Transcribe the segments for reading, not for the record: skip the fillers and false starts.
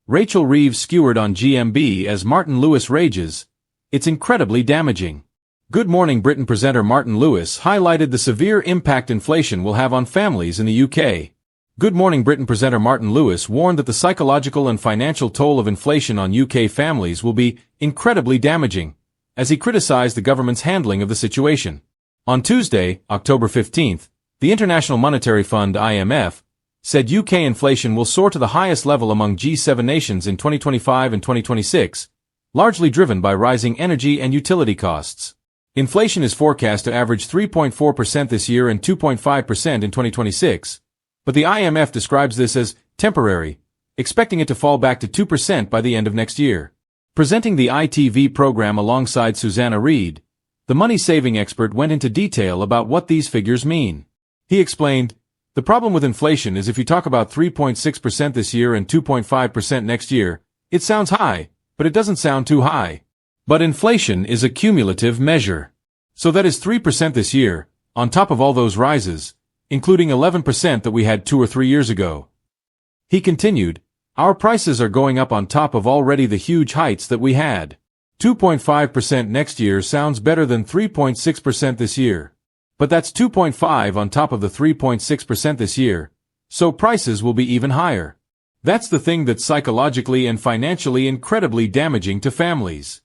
Rachel Reeves skewered on GMB as Martin Lewis rages. It's incredibly damaging. Good Morning Britain presenter Martin Lewis highlighted the severe impact inflation will have on families in the UK. Good Morning Britain presenter Martin Lewis warned that the psychological and financial toll of inflation on UK families will be incredibly damaging, as he criticized the government's handling of the situation. On Tuesday, October 15th, the International Monetary Fund (IMF) said UK inflation will soar to the highest level among G7 nations in 2025 and 2026, largely driven by rising energy and utility costs. Inflation is forecast to average 3.4% this year and 2.5% in 2026, but the IMF describes this as temporary, expecting it to fall back to 2% by the end of next year. Presenting the ITV program alongside Susanna Reid, the money-saving expert went into detail about what these figures mean. He explained, "The problem with inflation is if you talk about 3.6% this year and 2.5% next year, it sounds high, but it doesn't sound too high. But inflation is a cumulative measure. So that is 3% this year, on top of all those rises, including 11% that we had 2 or 3 years ago." He continued, "Our prices are going up on top of already the huge heights that we had. 2.5% next year sounds better than 3.6% this year. But that's 2.5 on top of the 3.6% this year, so prices will be even higher. That's the thing that's psychologically and financially incredibly damaging to families."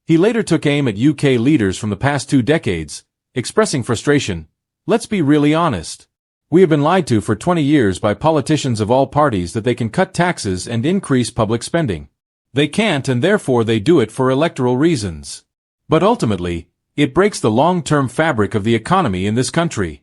He later took aim at UK leaders from the past 2 decades, expressing frustration. "Let's be really honest. We have been lied to for 20 years by politicians of all parties that they can cut taxes and increase public spending. They can't, and therefore they do it for electoral reasons. But ultimately, it breaks the long-term fabric of the economy in this country."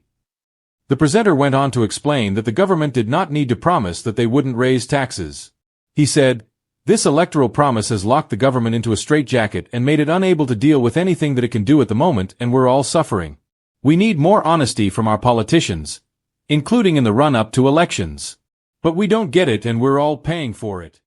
The presenter went on to explain that the government did not need to promise that they wouldn't raise taxes. He said, "This electoral promise has locked the government into a straitjacket and made it unable to deal with anything that it can do at the moment, and we're all suffering. We need more honesty from our politicians, including in the run-up to elections. But we don't get it, and we're all paying for it."